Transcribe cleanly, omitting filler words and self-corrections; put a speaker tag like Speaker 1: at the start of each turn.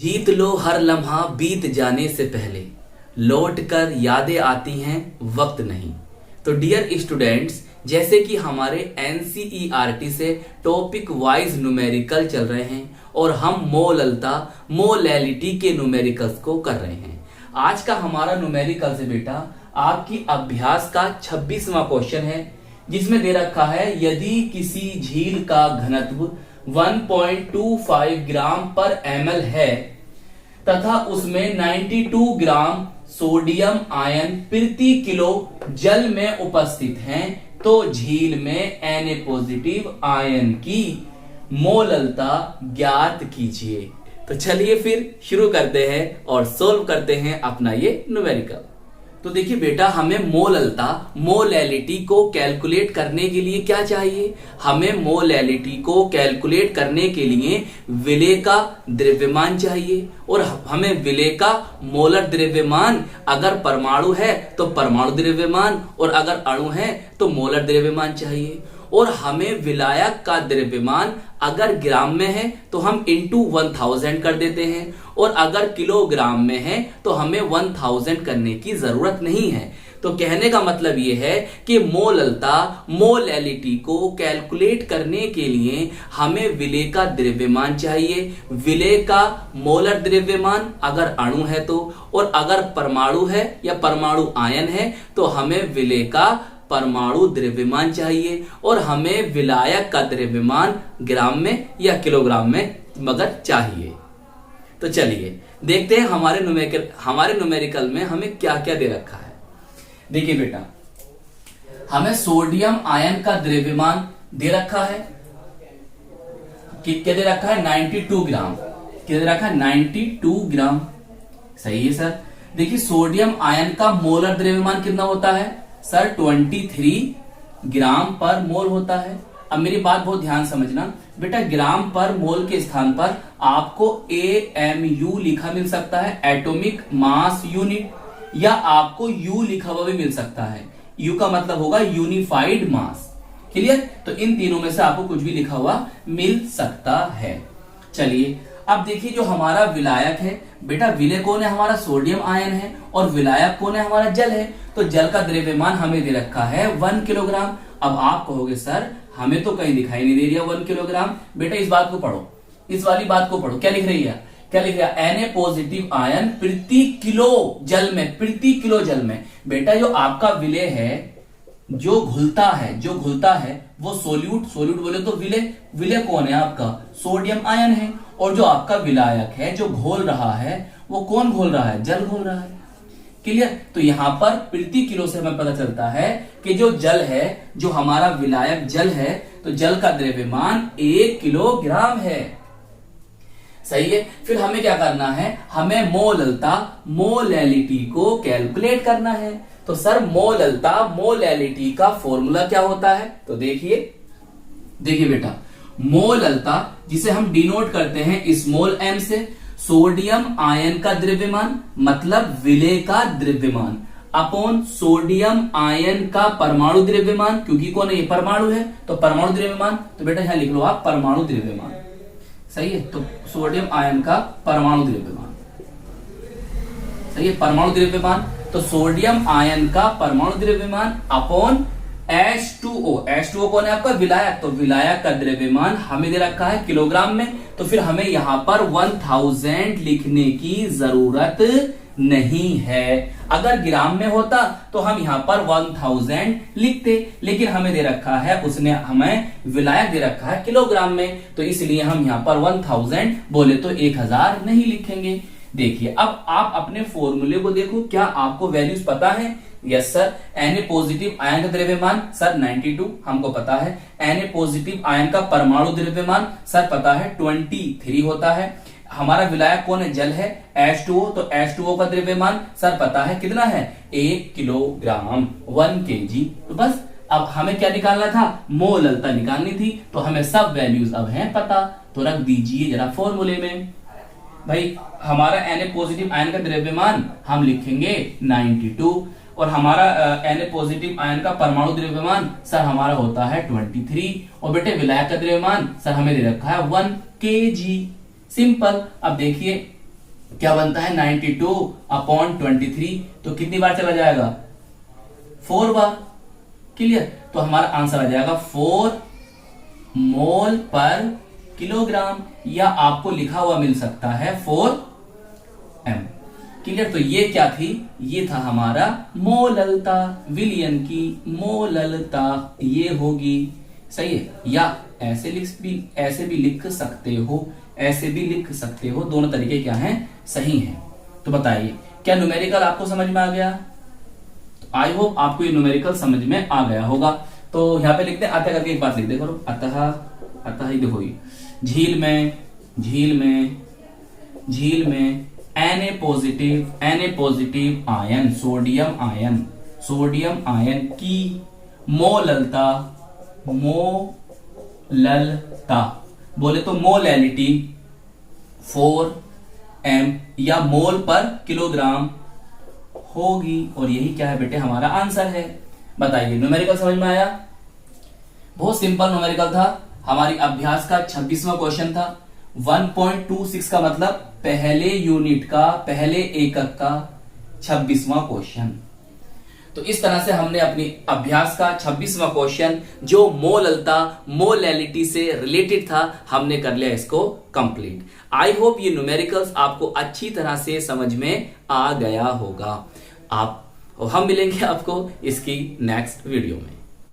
Speaker 1: जीत लो हर लम्हा बीत जाने से पहले, लौट कर यादें आती हैं वक्त नहीं। तो डियर स्टूडेंट्स, जैसे कि हमारे एनसीईआरटी से टॉपिक वाइज न्यूमेरिकल चल रहे हैं और हम मोललता मोलैलिटी के न्यूमेरिकल्स को कर रहे हैं। आज का हमारा न्यूमेरिकल से बेटा आपकी अभ्यास का 26वां क्वेश्चन है, जिसमें दे रखा है यदि किसी झील का घनत्व 1.25 ग्राम पर ml है तथा उसमें 92 ग्राम सोडियम आयन प्रति किलो जल में उपस्थित हैं, तो झील में Na पॉजिटिव आयन की मोललता ज्ञात कीजिए। तो चलिए फिर शुरू करते हैं और सोल्व करते हैं अपना ये न्यूमेरिकल। तो देखिए बेटा, हमें मोललता मोलैलिटी को कैलकुलेट करने के लिए क्या चाहिए? हमें मोलैलिटी को कैलकुलेट करने के लिए विलेय का द्रव्यमान चाहिए, और हमें विलेय का मोलर द्रव्यमान अगर परमाणु है तो परमाणु द्रव्यमान, और अगर अणु है तो मोलर द्रव्यमान चाहिए। और हमें विलायक का द्रव्यमान अगर ग्राम में है तो हम इंटू 1000 कर देते हैं, और अगर किलोग्राम में है तो हमें 1000 करने की जरूरत नहीं है। तो कहने का मतलब यह है कि मोललता मोलैलिटी को कैलकुलेट करने के लिए हमें विलेय का द्रव्यमान चाहिए, विलेय का मोलर द्रव्यमान अगर अणु है तो, और अगर परमाणु है या परमाणु आयन है तो हमें विलेय का परमाणु द्रव्यमान चाहिए, और हमें विलायक का द्रव्यमान ग्राम में या किलोग्राम में मगर चाहिए। तो चलिए देखते हैं हमारे न्यूमेरिकल में हमें क्या क्या दे रखा है। देखिए बेटा, हमें सोडियम आयन का द्रव्यमान दे रखा है, क्या दे रखा है? 92 ग्राम। क्या दे रखा है? 92 ग्राम। सही है सर। देखिए सोडियम आयन का मोलर द्रव्यमान कितना होता है सर? 23 ग्राम पर मोल होता है। अब मेरी बात बहुत ध्यान समझना बेटा, ग्राम पर मोल के स्थान पर आपको AMU लिखा मिल सकता है, एटॉमिक मास यूनिट, या आपको U लिखा हुआ भी मिल सकता है। U का मतलब होगा यूनिफाइड मास। क्लियर? तो इन तीनों में से आपको कुछ भी लिखा हुआ मिल सकता है। चलिए अब देखिए, जो हमारा विलायक है बेटा, विलेय कौन है? हमारा सोडियम आयन है, और विलायक कौन है? हमारा जल है। तो जल का द्रव्यमान हमें दे रखा है 1 किलोग्राम। अब आप कहोगे सर हमें तो कहीं दिखाई नहीं दे रही है 1 किलोग्राम। बेटा इस बात को पढ़ो, इस वाली बात को पढ़ो। क्या लिख रही है? क्या लिख रहा है? Na पॉजिटिव आयन प्रति किलो जल में, प्रति किलो जल में। बेटा जो आपका विलेय है, जो घुलता है वो सोल्यूट बोले तो विलेय कौन है? आपका सोडियम आयन है। और जो आपका विलायक है, जो घोल रहा है, वो कौन घोल रहा है? जल घोल रहा है। क्लियर? तो यहां पर प्रति किलो से हमें पता चलता है कि जो जल है, जो हमारा विलायक जल है, तो जल का द्रव्यमान 1 किलोग्राम है। सही है। फिर हमें क्या करना है? हमें मोललता मोलैलिटी को कैलकुलेट करना है। तो सर मोललता मोलैलिटी का फॉर्मूला क्या होता है? तो देखिए बेटा, मोललता जिसे हम डिनोट करते हैं स्मॉल m से, सोडियम आयन का द्रव्यमान मतलब विलेय का द्रव्यमान अपॉन सोडियम आयन का परमाणु द्रव्यमान, क्योंकि कौन है? ये परमाणु है, तो परमाणु द्रव्यमान। तो बेटा यहां लिख लो आप परमाणु द्रव्यमान। सही है। तो सोडियम आयन का परमाणु द्रव्यमान, सही है, परमाणु द्रव्यमान। तो सोडियम आयन का परमाणु द्रव्यमान अपॉन H2O कौन है? आपका विलायक। तो विलायक का द्रव्यमान हमें दे रखा है किलोग्राम में, तो फिर हमें यहां पर 1000 लिखने की जरूरत नहीं है। अगर ग्राम में होता तो हम यहां पर 1000 लिखते, लेकिन हमें दे रखा है, उसने हमें विलायक दे रखा है किलोग्राम में, तो इसलिए हम यहां पर 1000 बोले तो 1000 नहीं लिखेंगे। देखिए अब आप अपने फॉर्मूले को देखो, क्या आपको वैल्यूज पता है? Yes sir. Na positive ion का द्रव्यमान सर 92 हमको पता है। Na पॉजिटिव आयन का परमाणु द्रव्यमान सर पता है 23 होता है। हमारा विलायक कौन है? जल है, H2O। तो H2O का द्रव्यमान सर पता है कितना है? 1 किलोग्राम, 1 kg। तो बस अब हमें क्या निकालना था? मोललता निकालनी थी। तो हमें सब वैल्यूज अब हैं पता, तो रख दीजिए जरा फॉर्मूले में। भाई हमारा Na पॉजिटिव आयन का द्रव्यमान हम लिखेंगे 92, और हमारा Na पॉजिटिव आयन का परमाणु द्रव्यमान सर हमारा होता है 23, और बेटे विलायक का द्रव्यमान सर हमें दे रखा है 1 kg। सिंपल। अब देखिए क्या बनता है 92/23, तो कितनी बार चला जाएगा 4 बार। क्लियर, तो हमारा आंसर आ जाएगा 4 मोल पर किलोग्राम, या आपको लिखा हुआ मिल सकता है 4m। क्लियर, तो ये क्या थी, ये था हमारा मोललता, विलियन की मोललता ये होगी। सही है, या ऐसे भी लिख सकते हो, ऐसे भी लिख सकते हो, दोनों तरीके क्या हैं, सही हैं। तो बताइए क्या न्यूमेरिकल आपको समझ में आ गया? तो आई होप आपको ये न्यूमेरिकल समझ में आ गया होगा। तो यहां पे लिखते हैं, अतः करके एक बात लिख दे करो, अतः ही देखो, झील में Na positive ion, sodium ion की मोललता बोले तो मोलैलिटी 4m या मोल पर किलोग्राम होगी, और यही क्या है बेटे हमारा आंसर है। बताइए न्यूमेरिकल समझ में आया? बहुत सिंपल न्यूमेरिकल था। हमारी अभ्यास का 26वां क्वेश्चन था। 1.26 का मतलब पहले यूनिट का, पहले एकक का 26वां क्वेश्चन। तो इस तरह से हमने अपनी अभ्यास का 26वां क्वेश्चन, जो मोललता मोलैलिटी से रिलेटेड था, हमने कर लिया इसको कंप्लीट। आई होप ये न्यूमेरिकल्स आपको अच्छी तरह से समझ में आ गया होगा। हम मिलेंगे आपको इसकी नेक्स्ट वीडियो में।